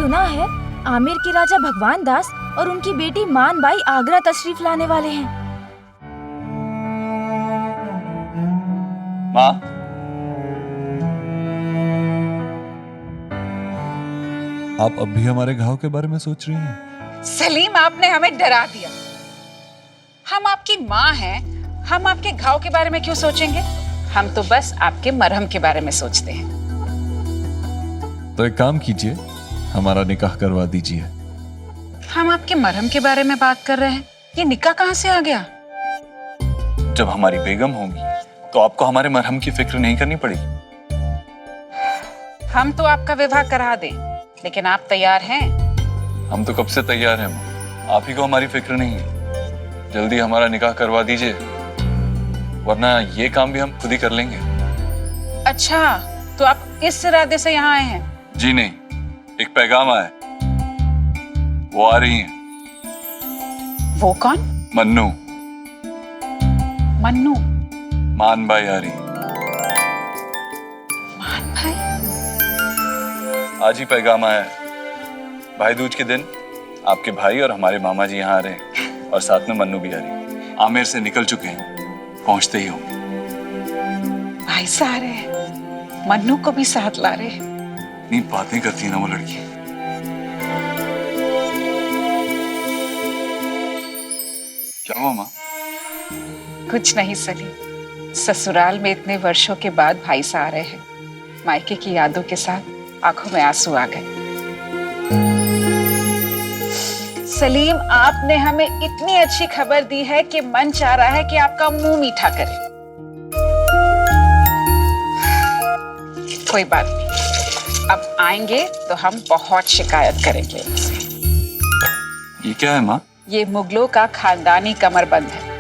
सुना है आमेर के राजा भगवान दास और उनकी बेटी मानबाई आगरा तशरीफ लाने वाले हैं। माँ, आप अब भी हमारे घाव के बारे में सोच रही हैं? सलीम, आपने हमें डरा दिया। हम आपकी माँ हैं, हम आपके घाव के बारे में क्यों सोचेंगे? हम तो बस आपके मरहम के बारे में सोचते हैं। तो एक काम कीजिए, हमारा निकाह करवा दीजिए। हम आपके मरहम के बारे में बात कर रहे हैं, ये निकाह कहाँ से आ गया? जब हमारी बेगम होंगी तो आपको हमारे मरहम की फिक्र नहीं करनी पड़ेगी। हम तो आपका विवाह करा दें, लेकिन आप तैयार हैं? हम तो कब से तैयार हैं माँ, आप ही को हमारी फिक्र नहीं है। जल्दी हमारा निकाह करवा दीजिए, वरना ये काम भी हम खुद ही कर लेंगे। अच्छा, तो आप इस इरादे से यहाँ आए हैं? जी नहीं, एक पैगाम आया है, वो आ रही हैं। वो कौन? मन्नू, मन्नू। मानबाई आ रही है। मान भाई? आज ही पैगाम आया है। भाई दूज के दिन आपके भाई और हमारे मामा जी यहाँ आ रहे हैं, और साथ में मन्नू भी आ रही है। आमेर से निकल चुके हैं, पहुंचते ही होंगे। भाई से आ रहे हैं, मन्नू को भी साथ ला रहे हैं। इतनी बातें करती है ना वो लड़की। क्या हुआ माँ? कुछ नहीं सलीम, ससुराल में इतने वर्षों के बाद भाई से आ रहे हैं। मायके की यादों के साथ आंखों में आंसू आ गए। सलीम, आपने हमें इतनी अच्छी खबर दी है कि मन चाह रहा है कि आपका मुंह मीठा करें। कोई बात नहीं, अब आएंगे तो हम बहुत शिकायत करेंगे इनसे। ये क्या है माँ? ये मुगलों का खानदानी कमरबंद है।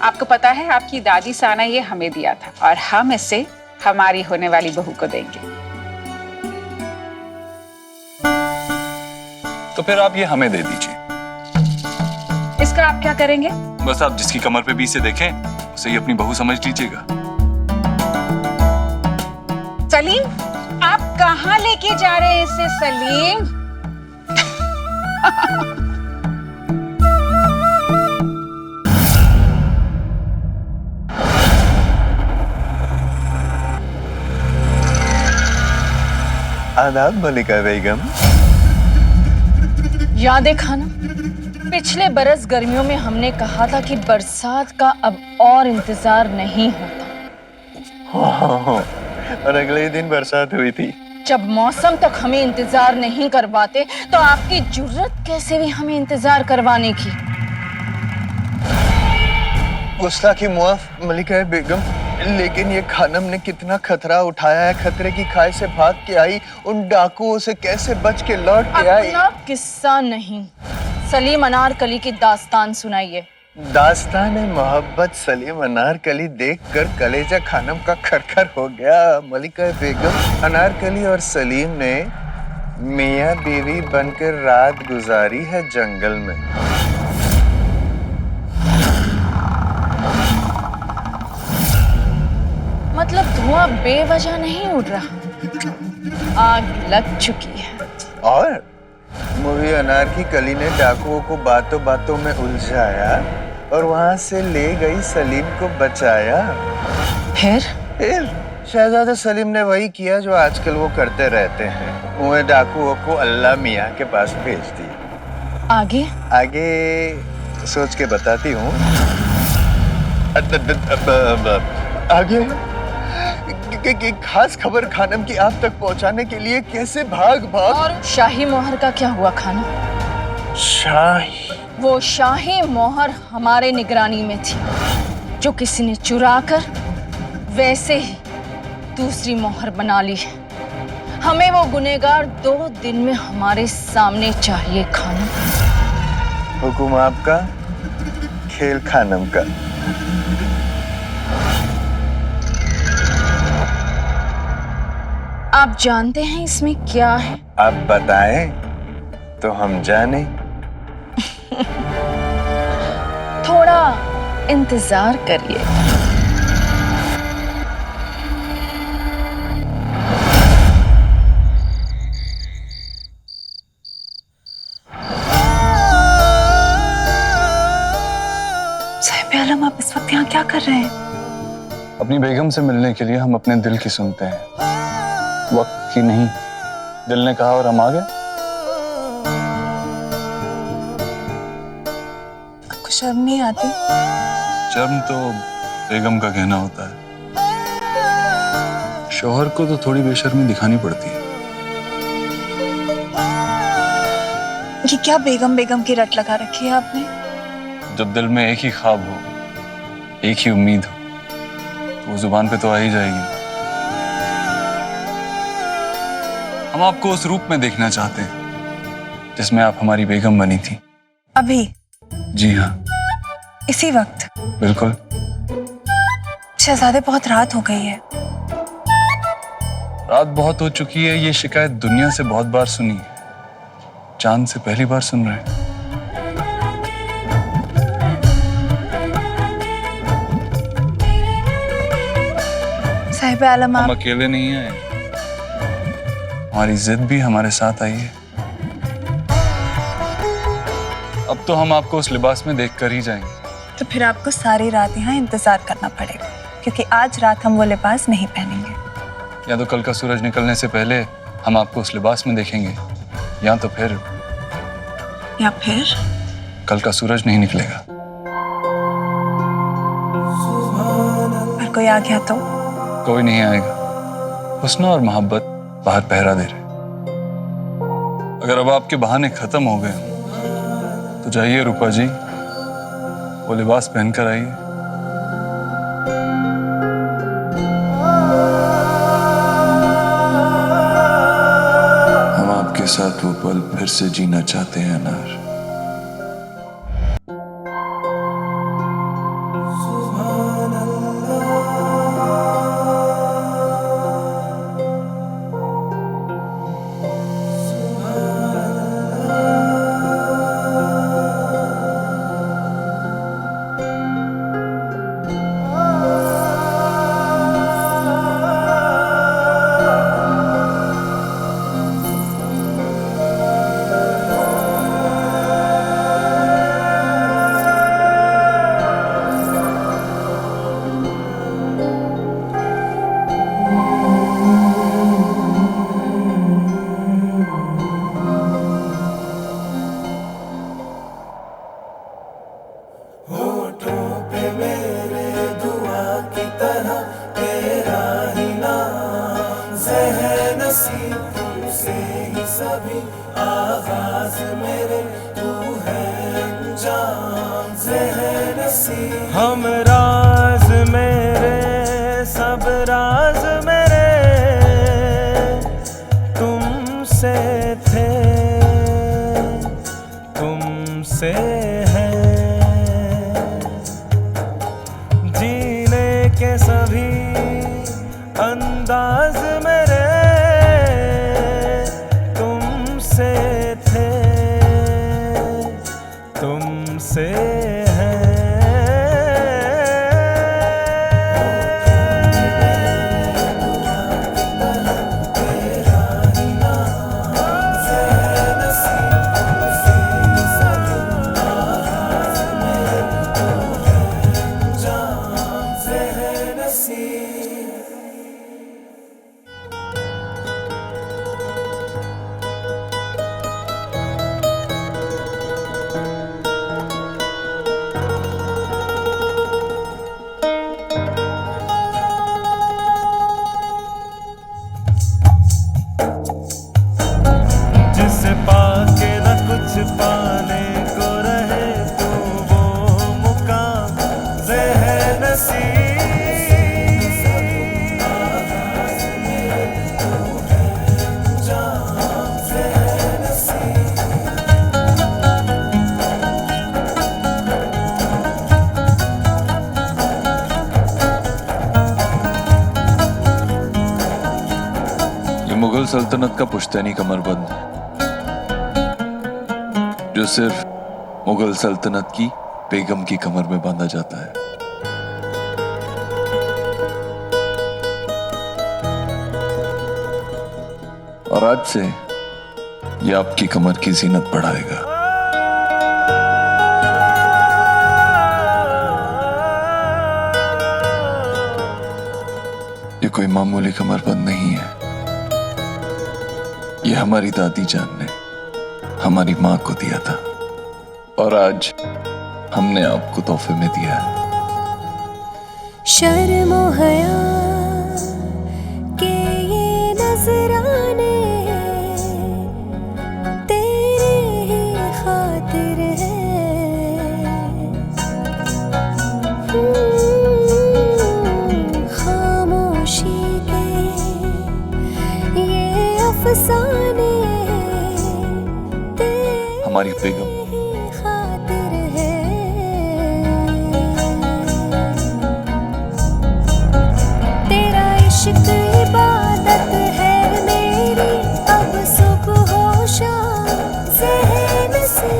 आपको पता है, आपकी दादी साना ये हमें दिया था, और हम इसे हमारी होने वाली बहू को देंगे। तो फिर आप ये हमें दे दीजिए। इसका आप क्या करेंगे? बस आप जिसकी कमर पे 20 से देखें, उसे ही अपनी बहू समझ लीजिएगा। सलीम, आप कहाँ लेके जा रहे हैं इसे? सलीम, आदाब मलिका बेगम। याद है खाना, पिछले बरस गर्मियों में हमने कहा था कि बरसात का अब और इंतजार नहीं होता, और अगले ही दिन बरसात हुई थी। जब मौसम तक हमें इंतजार नहीं करवाते तो आपकी जुर्रत कैसे भी हमें इंतजार करवाने की? गुस्ताखी मुआफ मलिका बेगम, लेकिन ये खानम ने कितना खतरा उठाया है। खतरे की खाई से भाग के आई, उन डाकुओं से कैसे बच के लौट के आई। अपना किस्सा नहीं, सलीम अनारकली की दास्तान सुनाइए। दास्तान मोहब्बत सलीम अनारकली देखकर कलेजा खानम का खरखर हो गया। मलिका बेगम, अनारकली और सलीम ने मियाँ बीवी बनकर रात गुजारी है जंगल में। मतलब धुआं बेवजह नहीं उड़ रहा, आग लग चुकी है। और मूवी अनारकी कली ने डाकुओं को बातों बातों में उलझाया और वहां से ले गई, सलीम को बचाया। फिर शहजादा सलीम ने वही किया जो आजकल वो करते रहते हैं, उन्हें डाकुओं को अल्लाह मियाँ के पास भेज दिया। आगे आगे सोच के बताती हूँ। आगे की खास खबर खानम की आप तक पहुंचाने के लिए कैसे भाग भाग। और शाही मोहर का क्या हुआ खाना? शाही? वो शाही मोहर हमारे निगरानी में थी, जो किसी ने चुरा कर वैसे ही दूसरी मोहर बना ली है। हमें वो गुनहगार 2 दिन में हमारे सामने चाहिए खानम। हुकुम आपका, खेल खानम का। आप जानते हैं इसमें क्या है? आप बताएं तो हम जाने। थोड़ा इंतजार करिए। आप यहाँ क्या कर रहे हैं? अपनी बेगम से मिलने के लिए हम अपने दिल की सुनते हैं, वक्त की नहीं। दिल ने कहा और हम आ गए। आपको शर्म नहीं आती? शर्म तो बेगम का कहना होता है, शौहर को तो थोड़ी बेशर्मी दिखानी पड़ती है। ये क्या बेगम बेगम की रट लगा रखी है आपने? जब दिल में एक ही ख्वाब हो, एक ही उम्मीद हो, तो वो जुबान पे तो आ ही जाएगी। हम आपको उस रूप में देखना चाहते हैं जिसमें आप हमारी बेगम बनी थी। अभी? जी हाँ, इसी वक्त? बिल्कुल। शहजादे बहुत रात हो गई है। रात बहुत हो चुकी है, ये शिकायत दुनिया से बहुत बार सुनी है, चांद से पहली बार सुन रहे हैं। साहिब आलम, हम आप अकेले नहीं आए, हमारी जिद भी हमारे साथ आई है। अब तो हम आपको उस लिबास में देख कर ही जाएंगे। तो फिर आपको सारी रात यहाँ इंतजार करना पड़ेगा, क्योंकि आज रात हम वो लिबास नहीं पहनेंगे। या तो कल का सूरज निकलने से पहले हम आपको उस लिबास में देखेंगे, या तो फिर कल का सूरज नहीं निकलेगा। और कोई आ गया तो? कोई नहीं आएगा, हुस्न और मोहब्बत बाहर पहरा दे रहे। अगर अब आपके बहाने खत्म हो गए तो जाइए रूपा जी, वो लिबास पहनकर आइए। हम आपके साथ वो पल फिर से जीना चाहते हैं अनार। हम राज मेरे, सब राज मेरे तुमसे थे, तुमसे हैं। जीने के सभी अंदाज मेरे तुमसे थे, तुमसे हैं। जिसे पाके न कुछ पाने को रहे, तो वो मुकाम से है नसीब। ये मुगल सल्तनत का पुश्तैनी कमरबंद है, जो सिर्फ मुगल सल्तनत की बेगम की कमर में बांधा जाता है। और आज से ये आपकी कमर की जीनत बढ़ाएगा। मामूली कमरबंद नहीं है। ये हमारी दादी जान ने हमारी माँ को दिया था और आज हमने आपको तोहफे में दिया है। शर्म हया के ये नजराने तेरे ही खातिर है। खामोशी के ये अफसाने हमारी बेगम खातिर है। तेरा इश्क इबादत है मेरी, अब सुबह हो शाम ज़हन से।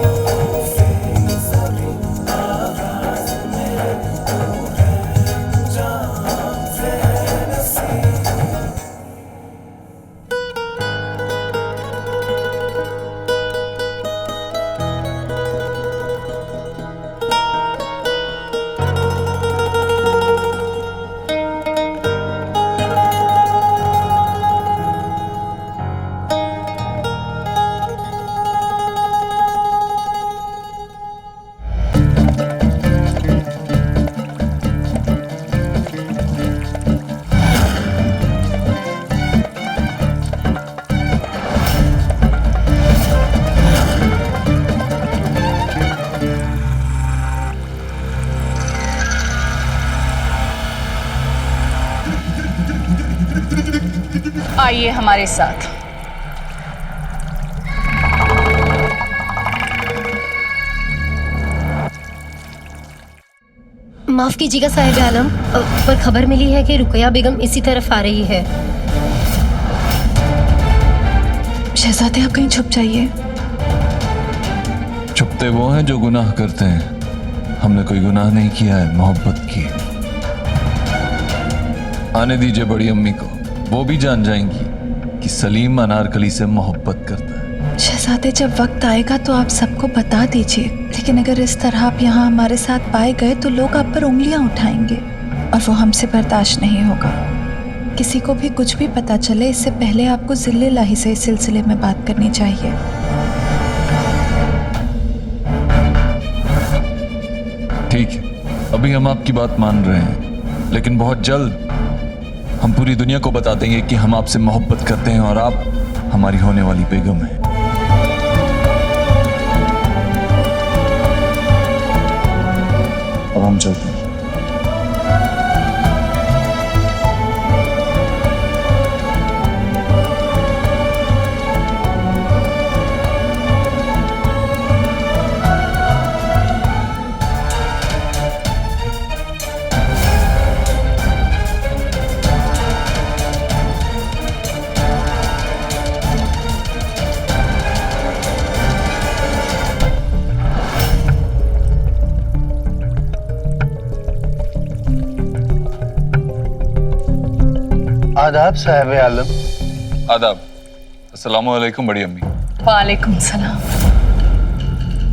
आइए हमारे साथ। माफ कीजिएगा साहिब आलम, पर खबर मिली है कि रुकैया बेगम इसी तरफ आ रही है। शहजादे आप कहीं छुप जाइए। छुपते वो हैं जो गुनाह करते हैं। हमने कोई गुनाह नहीं किया है, मोहब्बत की। आने दीजिए बड़ी अम्मी को, वो भी जान जाएंगी कि सलीम अनारकली से मोहब्बत करता है। शहजादे जब वक्त आएगा तो आप सबको बता दीजिए, लेकिन अगर इस तरह आप यहाँ हमारे साथ पाए गए तो लोग आप पर उंगलियां उठाएंगे और वो हमसे बर्दाश्त नहीं होगा। किसी को भी कुछ भी पता चले इससे पहले आपको जिल्ले लाही से इस सिलसिले में बात करनी चाहिए। ठीक है, अभी हम आपकी बात मान रहे हैं, लेकिन बहुत जल्द हम पूरी दुनिया को बता देंगे कि हम आपसे मोहब्बत करते हैं और आप हमारी होने वाली बेगम हैं। अब हम चलते हैं। आदाब साहब आलम। आदाब। अस्सलामु अलैकुम बड़ी अम्मी। वालेकुम सलाम।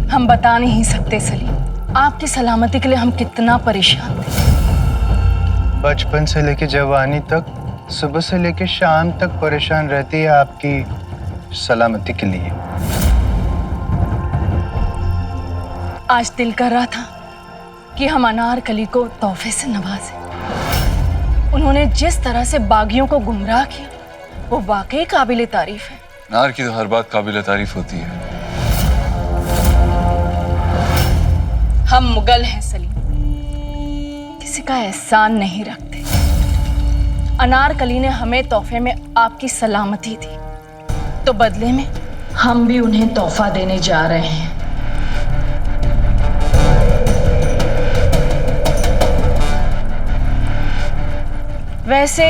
हम बता नहीं सकते सलीम, आपकी सलामती के लिए हम कितना परेशान थे। बचपन से लेके जवानी तक, सुबह से लेके शाम तक परेशान रहती है आपकी सलामती के लिए। आज दिल कर रहा था कि हम अनारकली को तोहफे से नवाजें। उन्होंने जिस तरह से बागियों को गुमराह किया वो वाकई काबिल तारीफ है। नार की तो हर बात काबिल तारीफ होती है। हम मुगल हैं सलीम, किसी का एहसान नहीं रखते। अनारकली ने हमें तोहफे में आपकी सलामती दी, तो बदले में हम भी उन्हें तोहफा देने जा रहे हैं। वैसे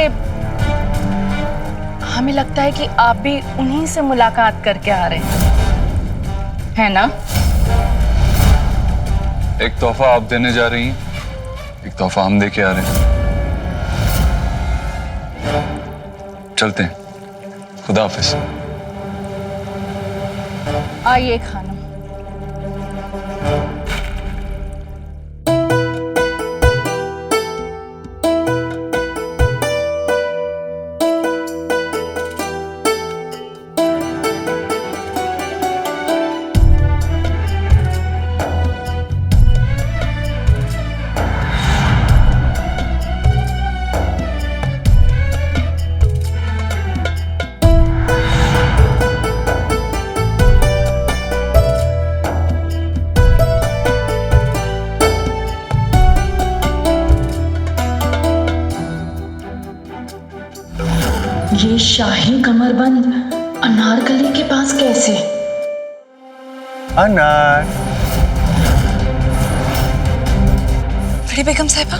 हमें लगता है कि आप भी उन्हीं से मुलाकात करके आ रहे हैं, है ना? एक तोहफा आप देने जा रही हैं, एक तोहफा हम दे के आ रहे हैं। चलते हैं, खुदा हाफिज। आइए खानम। शाही कमरबंद अनारकली के पास कैसे? अनार। बड़ी बेगम साहिबा,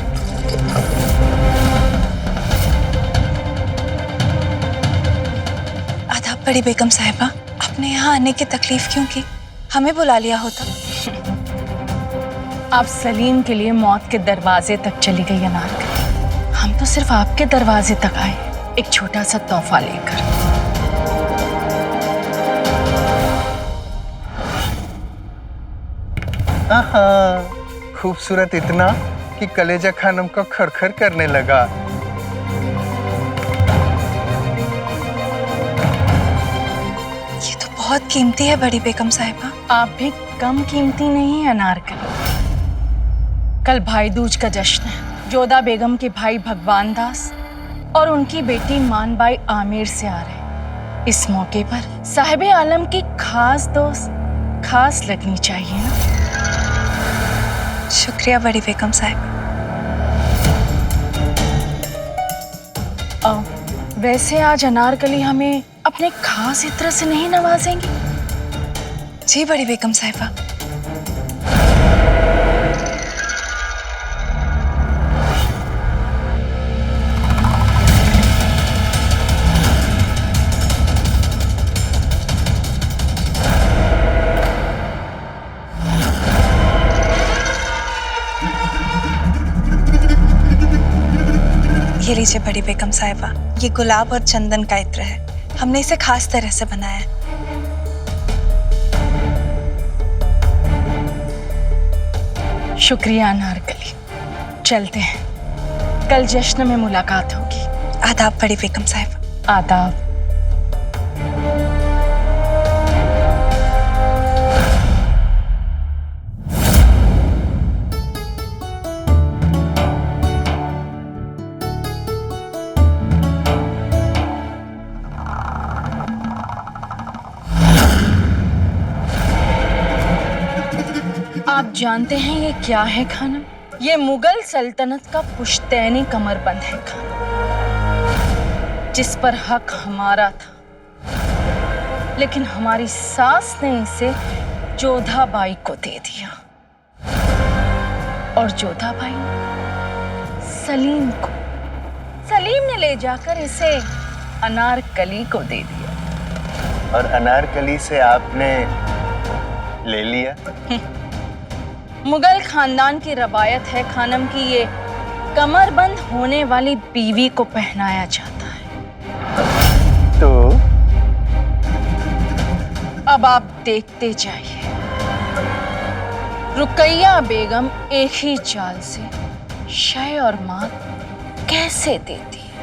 आदाब। बड़ी बेगम साहिबा, आपने यहाँ आने की तकलीफ क्यों की? हमें बुला लिया होता। आप सलीम के लिए मौत के दरवाजे तक चली गई अनारकली। हम तो सिर्फ आपके दरवाजे तक आए, एक छोटा सा तोहफा लेकर। आहा, खूबसूरत इतना कि कलेजा खानम को खरखर करने लगा। ये तो बहुत कीमती है बड़ी बेगम साहिबा। आप भी कम कीमती नहीं है अनारकली। कल भाई दूज का जश्न है। जोधा बेगम के भाई भगवान दास और उनकी बेटी मानबाई आमिर से आ रहे हैं। इस मौके पर साहिबे आलम की खास दोस्त खास लगनी चाहिए ना। शुक्रिया बड़ी बेगम साहिबा। वैसे आज अनारकली हमें अपने खास इत्र से नहीं नवाजेंगी? जी बड़ी बेगम साहिबा। ये लीजिए बड़ी बेगम साहिबा, ये गुलाब और चंदन का इत्र है। हमने इसे खास तरह से बनाया है। शुक्रिया अनारकली। चलते हैं, कल जश्न में मुलाकात होगी। आदाब बड़ी बेगम साहिबा। आदाब। आप जानते हैं ये क्या है खानम? ये मुगल सल्तनत का पुश्तैनी कमरबंद है खानम, जिस पर हक हमारा था, लेकिन हमारी सास ने इसे जोधाबाई को दे दिया और जोधाबाई ने सलीम को। सलीम ने ले जाकर इसे अनारकली को दे दिया और अनारकली से आपने ले लिया। मुगल खानदान की रवायत है खानम की ये कमरबंद होने वाली बीवी को पहनाया जाता है। तो अब आप देखते जाइए रुकैया बेगम एक ही चाल से शय और मात कैसे देती है।